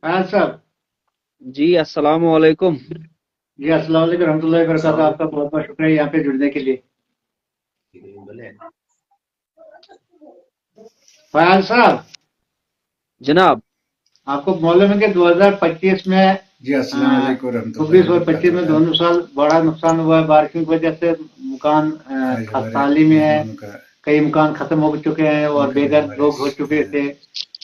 हाँ साहब। जी अस्सलाम वालेकुम। जी अस्सलाम वालेकुम रहमतुल्लाहि व बरकातहू। आपका बहुत बहुत शुक्रिया यहाँ पे जुड़ने के लिए। फयाज साहब, जनाब। आपको मालूम है कि 2025 में जी अस्सलाम वालेकुम रहमतुल्लाहि 24 व और 25 में बरकातहू। दोनों साल बड़ा नुकसान हुआ है बारिशों की वजह से। मकान आज हमारे खस्ताहाली में है। मेहमानों का कई मकान खत्म हो चुके हैं और उनके लिए बेघर हमारे लोग हो चुके थे।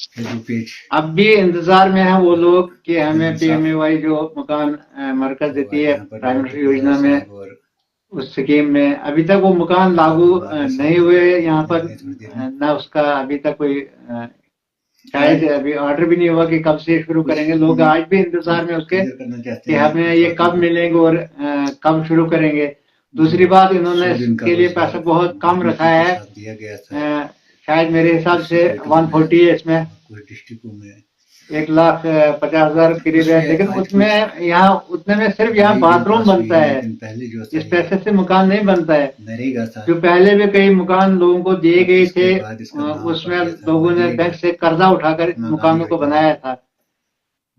फेसबुक पेज अब भी इंतजार में हैं वो लोग कि हिंद हमें इंसाफ, पीएमएवाई जो मकान मरकज तो देती आज है यहाँ पर प्राइमरी डॉक्टर फयाज योजना में, साहब और उस स्कीम में अभी तक वो मकान लागू मुबारक नहीं साहब हुए यहाँ पर। मिलेंगे थोड़ी देर में। ना उसका अभी तक कोई शायद आज अभी ऑर्डर भी नहीं हुआ कि कब से शुरू कुछ करेंगे। लोग आज भी इंतजार में उसके क्लियर करना चाहते कि हैं हमें कुछ ये बातों कब को। मिलेंगे और कब शुरू करेंगे। जो दूसरी बात, इन्होंने 100 दिन का इसके लिए पैसा रोजगार बहुत कम रखा गारंटी के है। साथ दिया गया था शायद मेरे हिसाब कुछ से स्टेटों में 140 है इसमें। और कुछ डिस्ट्रिक्टों में, 1,50,000 करीब है, उसमें लेकिन आज उसमें कुछ यहाँ उतने में सिर्फ यहाँ 2.5 दिन बाथरूम पास हुई बनता है, है। लेकिन पहले जो था इस ये पैसे से मकान नहीं बनता है। नरेगा था जो पहले भी कई मकान लोगों को दिए और गए इसके थे, बाद इसका नाम पड़ उसमें गया था लोगों ने बैंक मनरेगा। से कर्जा उठाकर महात्मा गांधी मकानों को बनाया वैज्ञानिक था।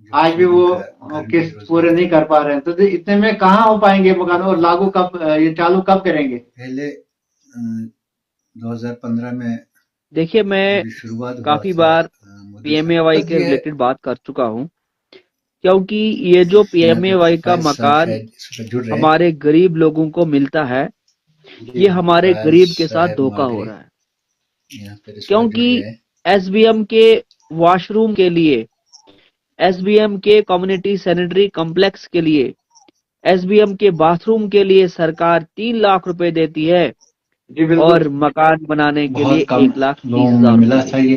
जो आज 100 भी दिन वो का गारंटी किस्त पूरे रोजगार नहीं था। कर पा रहे हैं, तो इतने में कहाँ हो पाएंगे मकान, और लागू कब, ये चालू कब करेंगे। पहले 2015 में देखिए, मैं जब ये शुरुआत हुआ काफी था बार मोदी साहब, पीएमएवाई बस के ये रिलेटेड बात कर चुका हूं, क्योंकि ये जो यहाँ पे पीएमएवाई का फैज साहब मकान शायद इस वक्त जुड़ रहे हैं। हमारे गरीब लोगों को मिलता है, ये हमारे फैज गरीब के साथ साहब धोखा हो मागरे रहा है। यहाँ पर इस वक्त जुड़ क्योंकि रहे हैं। एसबीएम के वॉशरूम के लिए, एसबीएम के कम्युनिटी सैनिटरी कॉम्प्लेक्स के लिए, एसबीएम के बाथरूम के लिए सरकार 3 लाख रुपए देती है जी बिल्कुल। और मकान बनाने के बहुत लिए कम 1,30,000 लोगों में रुपए मिला था देती है। ये,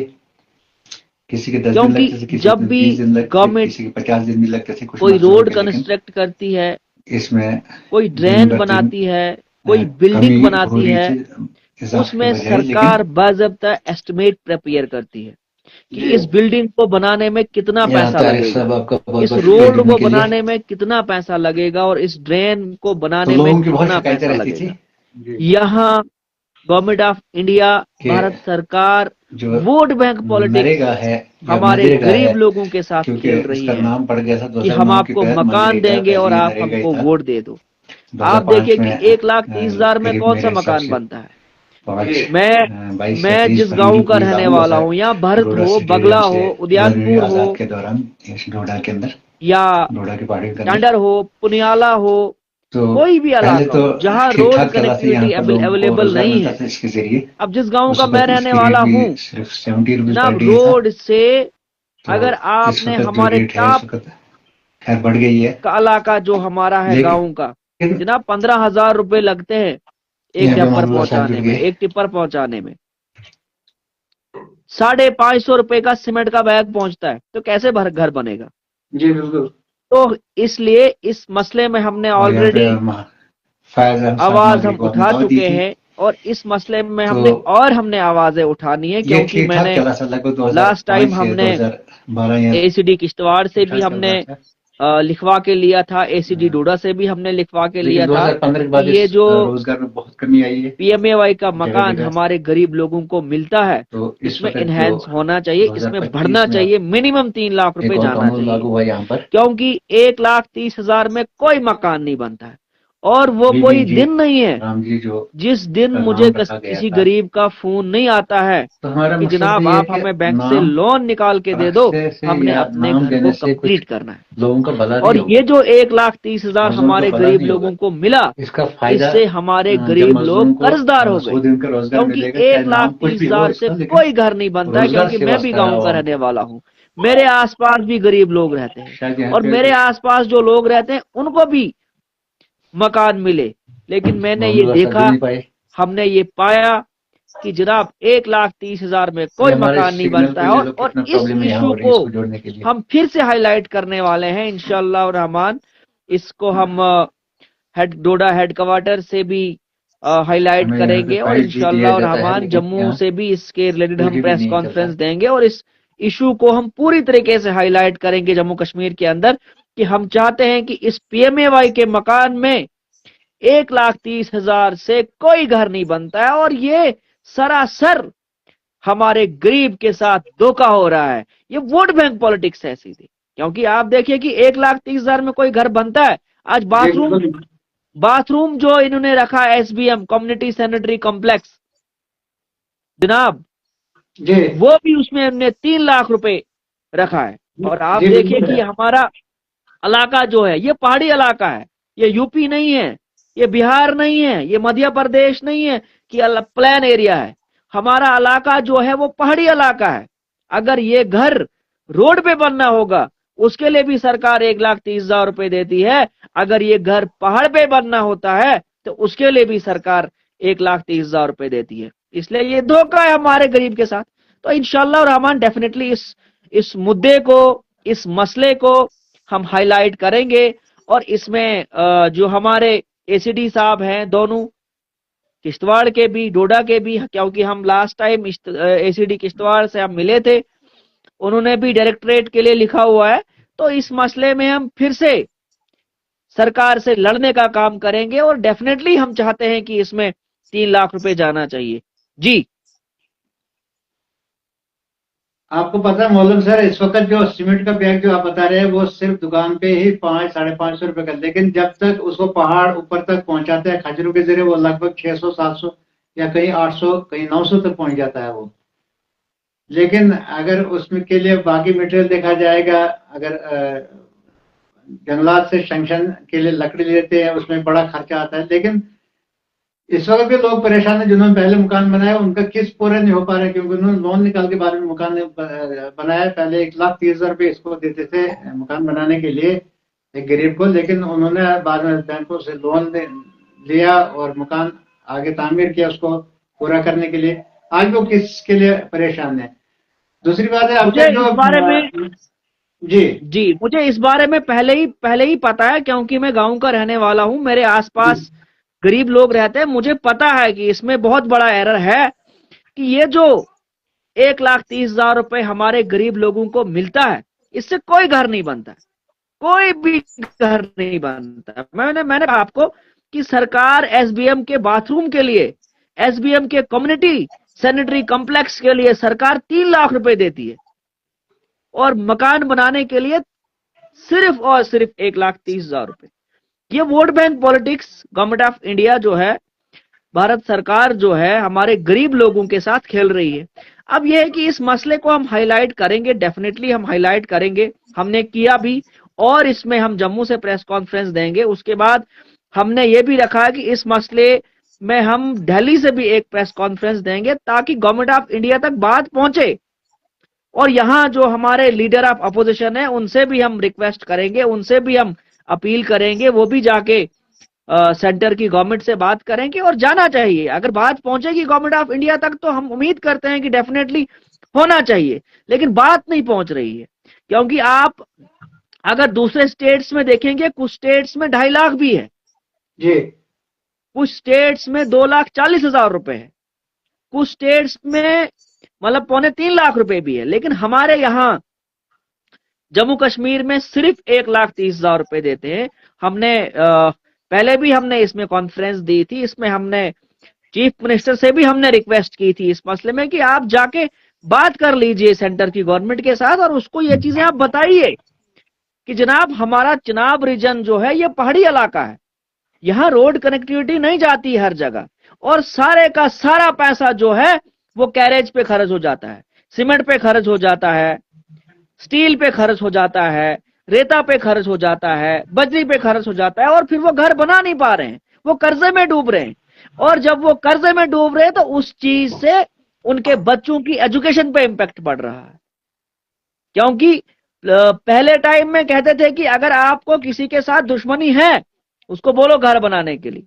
किसी के 10 दिन क्योंकि लगते थे, किसी जब के भी 20 दिन लगते थे, गवर्नमेंट किसी के 50 दिन भी लगते थे कुछ कोई मसलों रोड के, लेकिन कंस्ट्रक्ट करती है, इसमें कोई दिन ड्रेन ब दिन बनाती है, कोई बिल्डिंग कमी हो बनाती रही है, थी इजाफे के उसमें बजाय, लेकिन सरकार बाज़ाब्ता एस्टिमेट प्रिपेयर करती है कि जी इस बिल्डिंग को बनाने में कितना यहाँ पैसा तारिक लगेगा, साहब आपका बहुत इस बहुत शुक्रिया रोड जुड़ने को के लिए। बनाने में कितना पैसा लगेगा और इस ड्रेन को तो बनाने में लोगों की बहुत कितना शिकायतें पैसा रहती थी लगेगा। जी यहाँ गवर्नमेंट ऑफ इंडिया, कि भारत सरकार जो वोट बैंक पॉलिटिक्स नरेगा है या हमारे मनरेगा है, गरीब लोगों के साथ क्योंकि खेल रही इसका है नाम पड़ गया था कि हम 2009 के आपको तहत मकान मनरेगा, देंगे पहले और ये आप नरेगा ही हमको था। वोट दे दो। आप 2005 देखिए कि में 1,30,000 में करीब कौन सा मेरे हिसाब मकान से बनता है। पाँच जी मैं 22 या मैं 23 जिस गांव फरवरी का को ये रहने लागू हुआ वाला था हूँ, यहाँ भरत डोडा हो, स्टेडियम बगला से हो, गवर्नर उदयनपुर हो आजाद के दौरान, इस डोडा के अंदर, या डोडा की पहाड़ी के अंदर। टांडर हो, पुनियाला हो, तो कोई भी पहले इलाका तो हो जहाँ ठीक रोड ठाक चला था, यहाँ कनेक्टिविटी पर लोगों को अवेलेबल रोजगार नहीं मिलता है। था इसके जरिए। अब जिस गांव का उस मैं वक्त रहने इसकी रेट वाला भी हूँ, सिर्फ 70 रुपीज पर जनाब, डे था। रोड से तो अगर इस आपने वक्त जो हमारे रेट है इस टॉप वक्त खैर बढ़ गई है, का इलाका जो हमारा है लेकिन गाँव का, जनाब 15,000 रुपए लगते हैं एक यहाँ पे डंपर मामला साहब जुड़ पहुंचाने में, गए। एक टिप्पर पहुंचाने में। 550 रुपए का सीमेंट का बैग पहुंचता है, तो कैसे भर घर बनेगा। जी बिल्कुल। तो इसलिए इस मसले में हमने और यहाँ पे ऑलरेडी फैज अहमद साहब आवाज मागरे हम को आपने उठा दावत दी चुके थी। हैं और इस मसले में तो हमने आवाजें उठानी है, ये क्योंकि ठीक ठाक मैंने चला था लगभग लास्ट टाइम 2005 से हमने 2012 या एसीडी किश्तवाड़ से ठीक भी ठाक चल हमने रहा था। लिखवा के लिया था, एसीडी अ, डोडा से भी हमने लिखवा के लेकिन लिया था 2015 के कि बाद ये इस जो रोजगार में बहुत कमी आई है पीएमएवाई का जगह मकान जगह। हमारे गरीब लोगों को मिलता है, तो इस इसमें वक्त जो इनहेंस होना चाहिए, इसमें 2025 बढ़ना में चाहिए, मिनिमम 3 लाख एक रुपए और जाना कानून चाहिए। लागू हुआ यहाँ पर। क्योंकि 1,30,000 में कोई मकान नहीं बनता है और वो बीबी कोई जी दिन नहीं है राम जी जो जिस दिन का मुझे नाम रखा गया किसी था, गरीब का फोन नहीं आता है तो हमारा कि मकसद जनाब भी ये है आप कि हमें बैंक से नाम लोन निकाल के दे दो, रखने से हमने या अपने नाम घर को देने से कुछ कंप्लीट करना है। लोगों का भला और नहीं ये होगा, जो 1,30,000 मजलूम का हमारे भला गरीब नहीं होगा। लोगों को मिला, इसका फायदा इससे हमारे जब गरीब लोग मजलूम को कर्जदार हो गए। 100 दिन का रोजगार क्योंकि मिलेगा, चाहे एक लाख नाम कुछ तीस भी हो हजार से इसका, लेकिन कोई घर नहीं बनता है, रोजगार क्योंकि से मैं भी वास्ता है गांव का आवाम रहने को। वाला हूँ। मेरे आसपास भी गरीब लोग रहते हैं शायद यहाँ और पे मेरे आसपास जो लोग रहते हैं उनको भी मकान मिले, लेकिन मैंने ये मामला सब जुड़ देखा, नहीं पाए। हमने ये पाया कि जनाब 1,30,000 में ये कोई हमारे मकान नहीं सिग्नल बनता को है। ये लो और कितना इस प्रॉब्लम यहाँ इशू हो रही है को इसको जोड़ने के लिए। हम फिर से हाईलाइट करने वाले हैं इंशाअल्लाह और रहमान। इसको हम हेड डोडा हेडक्वार्टर से भी हाईलाइट हमें यहाँ पे करेंगे और प्राइज भी दिया इंशाअल्लाह और जाता है, रहमान लेकिन जम्मू यहाँ से भी इसके रिलेटेड हम बिजली भी प्रेस नहीं चलता। कॉन्फ्रेंस देंगे और इस इशू को हम पूरी तरीके से हाईलाइट करेंगे जम्मू कश्मीर के अंदर कि हम चाहते हैं कि इस पीएमएवाई के मकान में 1,30,000 से कोई घर नहीं बनता है और ये सरासर हमारे गरीब के साथ धोखा हो रहा है। ये वोट बैंक पॉलिटिक्स है सीधी, क्योंकि आप देखिए कि 1,30,000 में कोई घर बनता है? आज बाथरूम जो इन्होंने रखा है एसबीएम कम्युनिटी सैनिटरी कॉम्प्लेक्स जनाब, जी वो भी उसमें हमने 3 लाख रुपए रखा है। और आप जी देखिए बिल्कुल कि है। हमारा इलाका जो है ये पहाड़ी इलाका है, ये यूपी नहीं है, ये बिहार नहीं है, ये मध्य प्रदेश नहीं है कि प्लेन एरिया है। हमारा इलाका जो है वो पहाड़ी इलाका है। अगर ये घर रोड पे बनना होगा उसके लिए भी सरकार 1,30,000 रुपए देती है। अगर ये घर पहाड़ पे बनना होता है तो उसके लिए भी सरकार 1,30,000 रुपए देती है। इसलिए ये धोखा है हमारे गरीब के साथ। तो इंशाल्लाह रहमान डेफिनेटली इस मुद्दे को, इस मसले को हम हाईलाइट करेंगे। और इसमें जो हमारे एसीडी साहब हैं दोनों, किश्तवाड़ के भी, डोडा के भी, क्योंकि हम लास्ट टाइम एसीडी किश्तवाड़ से हम मिले थे, उन्होंने भी डायरेक्टरेट के लिए लिखा हुआ है। तो इस मसले में हम फिर से सरकार से लड़ने का काम करेंगे और डेफिनेटली हम चाहते हैं कि इसमें 3 लाख रुपए जाना चाहिए। जी आपको पता है मौलम सर, इस वक्त जो सीमेंट का बैग जो आप बता रहे हैं वो सिर्फ दुकान पे ही 500-550 रुपए का, लेकिन जब तक उसको पहाड़ ऊपर तक पहुंचाते हैं खजरों के जरिए वो लगभग 600-700 या कहीं 800 कहीं 900 तक पहुंच जाता है वो। लेकिन अगर उसमें के लिए बाकी मटेरियल देखा जाएगा, अगर जंगलात से सेंक्शन के लिए लकड़ी लेते हैं उसमें बड़ा खर्चा आता है। लेकिन इस वक्त भी लोग परेशान हैं जिन्होंने पहले मकान बनाया, उनका किस्त पूरा नहीं हो पा रहा है क्योंकि उन्होंने लोन निकाल के बाद में मकान बनाया। पहले 1,30,000 रुपए इसको देते थे मकान बनाने के लिए एक गरीब को, लेकिन उन्होंने बाद में बैंकों से लोन लिया और मकान आगे तामीर किया उसको पूरा करने के लिए। आज वो किसके लिए परेशान है। दूसरी बात है अब मुझे तक जो इस बारे में जी मुझे इस बारे में पहले ही पता है, क्योंकि मैं गांव का रहने वाला हूं। मेरे आसपास गरीब लोग रहते हैं, मुझे पता है कि इसमें बहुत बड़ा एरर है कि ये जो 1,30,000 रुपए हमारे गरीब लोगों को मिलता है इससे कोई घर नहीं बनता, कोई भी घर नहीं बनता। मैंने कहा आपको कि सरकार एसबीएम के बाथरूम के लिए, एसबीएम के कम्युनिटी सैनिटरी कॉम्प्लेक्स के लिए सरकार 3 लाख रुपए देती है और मकान बनाने के लिए सिर्फ और सिर्फ 1,30,000 रुपए। ये vote bank politics government of India जो है, भारत सरकार जो है, हमारे गरीब लोगों के साथ खेल रही है। अब यह है कि इस मसले को हम हाईलाइट करेंगे, डेफिनेटली हम हाईलाइट करेंगे, हमने किया भी। और इसमें हम जम्मू से प्रेस कॉन्फ्रेंस देंगे। उसके बाद हमने ये भी रखा है कि इस मसले में हम दिल्ली से भी एक प्रेस कॉन्फ्रेंस देंगे ताकि गवर्नमेंट ऑफ इंडिया तक बात पहुंचे। और यहाँ जो हमारे लीडर ऑफ अपोजिशन है उनसे भी हम रिक्वेस्ट करेंगे, उनसे भी हम अपील करेंगे, वो भी जाके सेंटर की गवर्नमेंट से बात करेंगे। और जाना चाहिए, अगर बात पहुंचेगी गवर्नमेंट ऑफ इंडिया तक तो हम उम्मीद करते हैं कि डेफिनेटली होना चाहिए। लेकिन बात नहीं पहुंच रही है, क्योंकि आप अगर दूसरे स्टेट्स में देखेंगे, कुछ स्टेट्स में 2.5 लाख भी है जी, कुछ स्टेट्स में 2,40,000 रुपए है, कुछ स्टेट्स में मतलब 2.25 लाख रुपए भी है। लेकिन हमारे यहाँ जम्मू कश्मीर में सिर्फ 1,30,000 रुपए देते हैं। हमने पहले भी हमने इसमें कॉन्फ्रेंस दी थी, इसमें हमने चीफ मिनिस्टर से भी हमने रिक्वेस्ट की थी इस मसले में कि आप जाके बात कर लीजिए सेंटर की गवर्नमेंट के साथ और उसको ये चीजें आप बताइए कि जनाब हमारा चिनाब रीजन जो है ये पहाड़ी इलाका है, यहाँ रोड कनेक्टिविटी नहीं जाती हर जगह, और सारे का सारा पैसा जो है वो कैरेज पे खर्च हो जाता है, सीमेंट पे खर्च हो जाता है, स्टील पे खर्च हो जाता है, रेता पे खर्च हो जाता है, बजरी पे खर्च हो जाता है, और फिर वो घर बना नहीं पा रहे हैं, वो कर्जे में डूब रहे हैं। और जब वो कर्जे में डूब रहे हैं तो उस चीज से उनके बच्चों की एजुकेशन पे इंपैक्ट पड़ रहा है। क्योंकि पहले टाइम में कहते थे कि अगर आपको किसी के साथ दुश्मनी है उसको बोलो घर बनाने के लिए,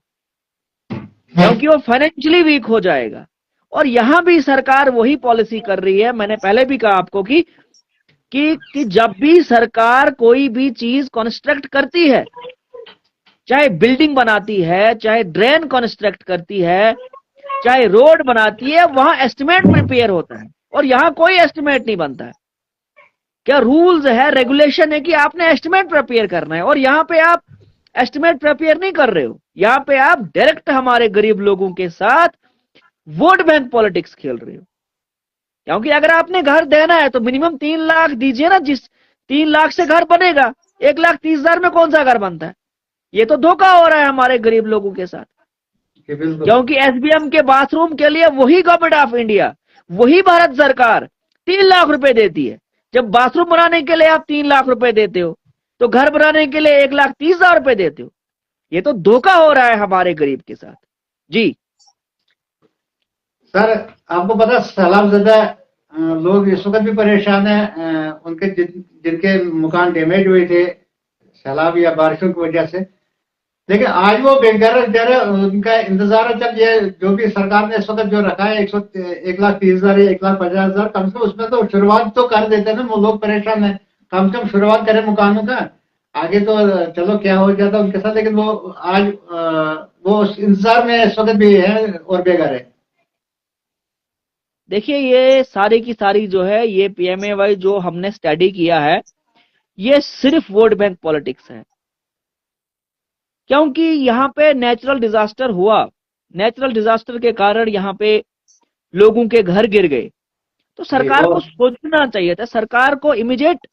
क्योंकि वो फाइनेंशियली वीक हो जाएगा। और यहां भी सरकार वही पॉलिसी कर रही है। मैंने पहले भी कहा आपको कि जब भी सरकार कोई भी चीज कंस्ट्रक्ट करती है, चाहे बिल्डिंग बनाती है, चाहे ड्रेन कंस्ट्रक्ट करती है, चाहे रोड बनाती है, वहां एस्टिमेट प्रिपेयर होता है और यहां कोई एस्टिमेट नहीं बनता है। क्या रूल्स है, रेगुलेशन है कि आपने एस्टिमेट प्रिपेयर करना है, और यहां पे आप एस्टिमेट प्रिपेयर नहीं कर रहे हो। यहां पे आप डायरेक्ट हमारे गरीब लोगों के साथ वोट बैंक पॉलिटिक्स खेल रहे हो। क्योंकि अगर आपने घर देना है तो मिनिमम 3 लाख दीजिए ना, 3 लाख से घर बनेगा, 1,30,000 में कौन सा घर बनता है? ये तो धोखा हो रहा है हमारे गरीब लोगों के साथ। क्योंकि एसबीएम के बाथरूम के लिए वही गवर्नमेंट ऑफ इंडिया, वही भारत सरकार 3 लाख रुपए देती है। जब बाथरूम बनाने के लिए आप 3 लाख रुपए देते हो, तो घर बनाने के लिए 1,30,000 रुपए देते हो। ये तो धोखा हो रहा है हमारे गरीब के साथ। जी सर, आपको पता सैलाब-ज़दा लोग इस वक्त भी परेशान है, उनके जिनके मकान डैमेज हुए थे सैलाब या बारिशों की वजह से, लेकिन आज वो बेघर उनका इंतजार है। चल ये जो भी सरकार ने इस वक्त जो रखा है 1,30,000 या 1,50,000, कम से कम उसमें तो शुरुआत तो कर देते हैं ना। वो लोग परेशान है, कम से कम शुरुआत करें मकानों का। आगे तो चलो क्या हो जाता उनके साथ, लेकिन वो आज वो इंतजार में इस वक्त भी है और बेघर है। देखिए, ये सारी की सारी जो है, ये पीएमएवाई जो हमने स्टडी किया है, ये सिर्फ वोट बैंक पॉलिटिक्स है। क्योंकि यहाँ पे नेचुरल डिजास्टर हुआ, नेचुरल डिजास्टर के कारण यहाँ पे लोगों के घर गिर गए, तो सरकार को सोचना चाहिए था। सरकार को इमीडिएट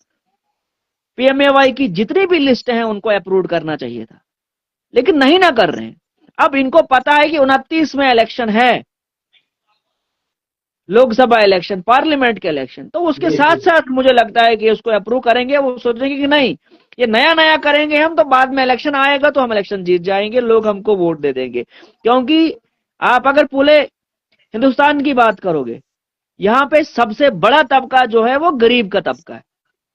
पीएमएवाई की जितनी भी लिस्ट हैं उनको अप्रूव करना चाहिए था, लेकिन नहीं ना कर रहे हैं। अब इनको पता है कि 29 में इलेक्शन है, लोकसभा इलेक्शन, पार्लियामेंट के इलेक्शन, तो उसके साथ साथ मुझे लगता है कि उसको अप्रूव करेंगे। वो सोचेंगे कि नहीं, ये नया नया करेंगे हम, तो बाद में इलेक्शन आएगा तो हम इलेक्शन जीत जाएंगे, लोग हमको वोट दे देंगे। क्योंकि आप अगर पूरे हिंदुस्तान की बात करोगे, यहाँ पे सबसे बड़ा तबका जो है वो गरीब का तबका है।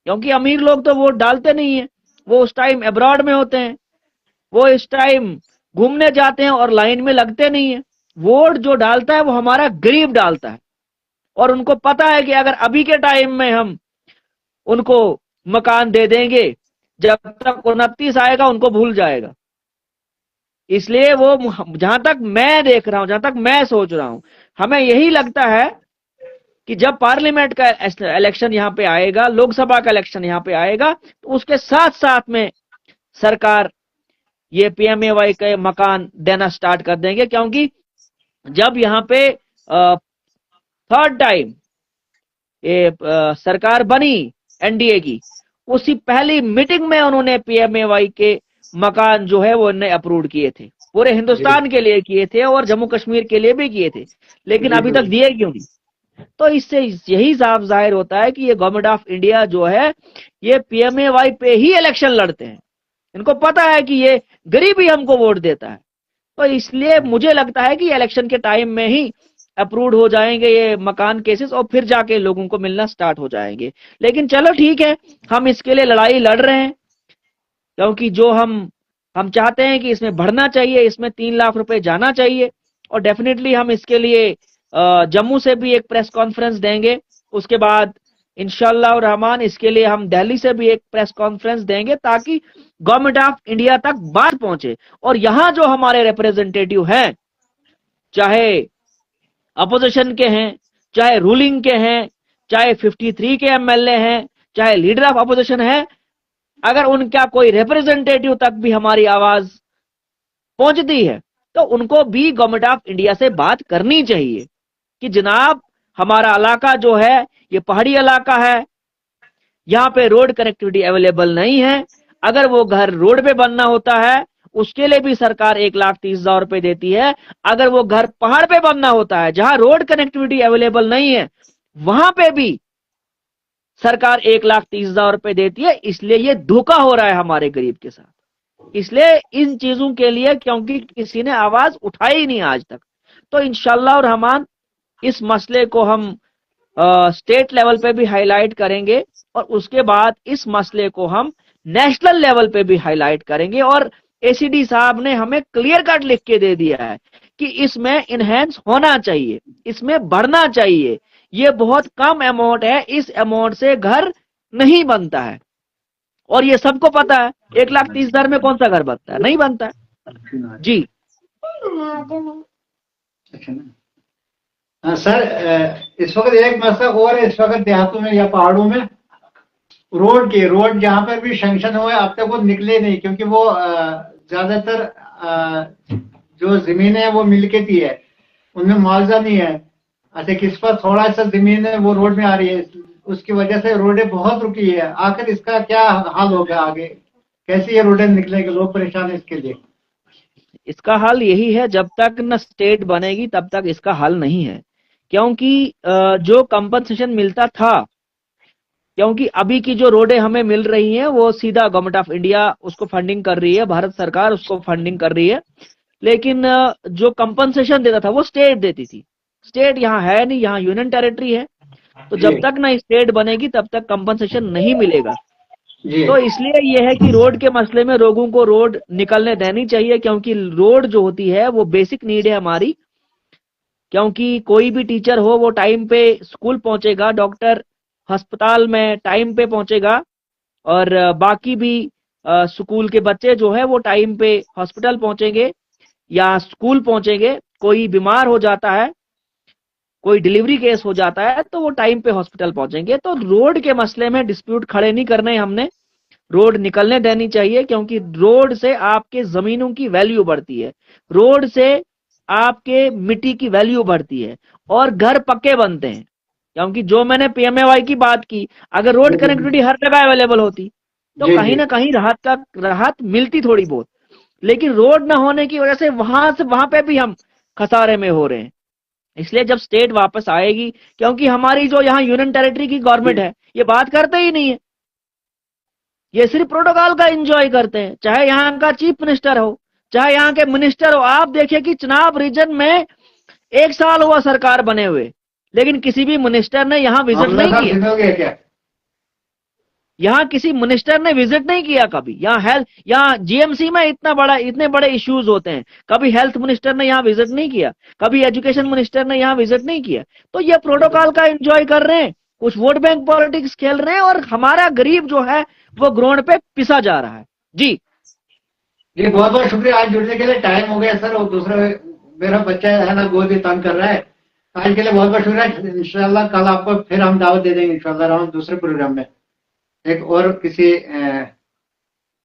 क्योंकि अमीर लोग तो वोट डालते नहीं है, वो उस टाइम अब्रॉड में होते हैं, वो इस टाइम घूमने जाते हैं और लाइन में लगते नहीं है। वोट जो डालता है वो हमारा गरीब डालता है, और उनको पता है कि अगर अभी के टाइम में हम उनको मकान दे देंगे, जब तक 29 आएगा उनको भूल जाएगा। इसलिए वो, जहां तक मैं देख रहा हूं, जहां तक मैं सोच रहा हूं, हमें यही लगता है कि जब पार्लियामेंट का इलेक्शन यहाँ पे आएगा, लोकसभा का इलेक्शन यहाँ पे आएगा, तो उसके साथ साथ में सरकार ये पीएमएवाई के मकान देना स्टार्ट कर देंगे। क्योंकि जब यहाँ पे थर्ड टाइम ये सरकार बनी एनडीए की, उसी पहली मीटिंग में उन्होंने पीएमएवाई के मकान जो है वो उन्होंने अप्रूव किए थे, पूरे हिंदुस्तान के लिए किए थे और जम्मू कश्मीर के लिए भी किए थे, लेकिन अभी तक दिए क्यों नहीं? तो इससे यही साफ जाहिर होता है कि ये गवर्नमेंट ऑफ इंडिया जो है, ये पीएमएवाई पे ही इलेक्शन लड़ते हैं। इनको पता है कि ये गरीब ही हमको वोट देता है, तो इसलिए मुझे लगता है कि इलेक्शन के टाइम में ही अप्रूव्ड हो जाएंगे ये मकान केसेस, और फिर जाके लोगों को मिलना स्टार्ट हो जाएंगे। लेकिन चलो ठीक है, हम इसके लिए लड़ाई लड़ रहे हैं, क्योंकि जो हम चाहते हैं कि इसमें बढ़ना चाहिए, इसमें 3 लाख रुपए जाना चाहिए, और डेफिनेटली हम इसके लिए जम्मू से भी एक प्रेस कॉन्फ्रेंस देंगे। उसके बाद इंशाअल्लाह रहमान इसके लिए हम दिल्ली से भी एक प्रेस कॉन्फ्रेंस देंगे, ताकि गवर्नमेंट ऑफ इंडिया तक बात पहुंचे। और यहां जो हमारे रिप्रेजेंटेटिव हैं, चाहे अपोजिशन के हैं, चाहे रूलिंग के हैं, चाहे 53 के एमएलए हैं, चाहे लीडर ऑफ अपोजिशन है, अगर उनका कोई रिप्रेजेंटेटिव तक भी हमारी आवाज पहुंचती है, तो उनको भी गवर्नमेंट ऑफ इंडिया से बात करनी चाहिए कि जनाब, हमारा इलाका जो है ये पहाड़ी इलाका है, यहाँ पे रोड कनेक्टिविटी अवेलेबल नहीं है। अगर वो घर रोड पे बनना होता है, उसके लिए भी सरकार 1,30,000 रुपए देती है। अगर वो घर पहाड़ पे बनना होता है, जहां रोड कनेक्टिविटी अवेलेबल नहीं है, वहां पे भी सरकार 1,30,000 रुपए देती है। इसलिए ये धोखा हो रहा है हमारे गरीब के साथ। इसलिए इन चीजों के लिए, क्योंकि किसी ने आवाज उठाई नहीं आज तक, तो इंशाअल्लाह रहमान इस मसले को हम स्टेट लेवल पे भी हाईलाइट करेंगे, और उसके बाद इस मसले को हम नेशनल लेवल पे भी हाईलाइट करेंगे। और एसीडी साहब ने हमें क्लियर कट लिख के दे दिया है कि इसमें इनहेंस होना चाहिए, इसमें बढ़ना चाहिए। ये बहुत कम अमाउंट है, इस अमाउंट से घर नहीं बनता है, और ये सबको पता है। 1,30,000 में कौन सा घर बनता है? नहीं बनता है। जी सर, इस वक्त एक मसला और है, इस वक्त देहातों में या पहाड़ों में रोड जहाँ पर भी सैंक्शन हुए अब तक वो निकले नहीं, क्योंकि वो ज्यादातर जो जमीन है वो मिल्कियती है, उनमें मुआवजा नहीं है। अच्छा, किस पर थोड़ा सा जमीन है वो रोड में आ रही है, उसकी वजह से रोडें बहुत रुकी है। आखिर इसका क्या हाल होगा आगे? कैसे ये रोडें निकलेंगे? लोग परेशान है इसके लिए। इसका हल यही है, जब तक न स्टेट बनेगी तब तक इसका हल नहीं है। क्योंकि जो कंपनसेशन मिलता था, क्योंकि अभी की जो रोडें हमें मिल रही हैं वो सीधा गवर्नमेंट ऑफ इंडिया उसको फंडिंग कर रही है, भारत सरकार उसको फंडिंग कर रही है। लेकिन जो कंपनसेशन देता था वो स्टेट देती थी। स्टेट यहाँ है नहीं, यहाँ यूनियन टेरिटरी है। तो जब तक ना स्टेट बनेगी तब तक कंपनसेशन नहीं मिलेगा। तो इसलिए यह है कि रोड के मसले में लोगों को रोड निकलने देनी चाहिए, क्योंकि रोड जो होती है वो बेसिक नीड है हमारी। क्योंकि कोई भी टीचर हो वो टाइम पे स्कूल पहुंचेगा, डॉक्टर अस्पताल में टाइम पे पहुंचेगा, और बाकी भी स्कूल के बच्चे जो है वो टाइम पे हॉस्पिटल पहुंचेंगे या स्कूल पहुंचेंगे। कोई बीमार हो जाता है, कोई डिलीवरी केस हो जाता है, तो वो टाइम पे हॉस्पिटल पहुंचेंगे। तो रोड के मसले में डिस्प्यूट खड़े नहीं करने हमने, रोड निकलने देनी चाहिए। क्योंकि रोड से आपके जमीनों की वैल्यू बढ़ती है, रोड से आपके मिट्टी की वैल्यू बढ़ती है और घर पक्के बनते हैं। क्योंकि जो मैंने पीएमएवाई की बात की, अगर रोड कनेक्टिविटी हर जगह अवेलेबल होती तो कहीं ना कहीं राहत मिलती थोड़ी बहुत। लेकिन रोड ना होने की वजह से वहां पे भी हम खसारे में हो रहे हैं। इसलिए जब स्टेट वापस आएगी, क्योंकि हमारी जो यहाँ यूनियन टेरिटरी की गवर्नमेंट है ये बात करते ही नहीं है, ये सिर्फ प्रोटोकॉल का एंजॉय करते हैं। चाहे यहाँ का चीफ मिनिस्टर हो, चाहे यहाँ के मिनिस्टर हो। आप देखिए कि चुनाव रीजन में 1 साल हुआ सरकार बने हुए, लेकिन किसी भी मिनिस्टर ने यहाँ विजिट नहीं किया। यहाँ किसी मिनिस्टर ने विजिट नहीं किया कभी। यहाँ जीएमसी में इतने बड़े इश्यूज होते हैं, कभी हेल्थ मिनिस्टर ने यहाँ विजिट नहीं किया, कभी एजुकेशन मिनिस्टर ने यहाँ विजिट नहीं किया। तो ये प्रोटोकॉल का एंजॉय कर रहे हैं, कुछ वोट बैंक पॉलिटिक्स खेल रहे हैं, और हमारा गरीब जो है वो ग्राउंड पे पिसा जा रहा है। जी बहुत बहुत शुक्रिया आज जुड़ने के लिए। टाइम हो गया सर, और दूसरा मेरा बच्चा है ना गोद भी तंग कर रहा है। आज के लिए बहुत बहुत शुक्रिया। इंशाल्लाह कल आपको फिर हम दावत दे देंगे इंशाल्लाह दूसरे प्रोग्राम में एक और किसी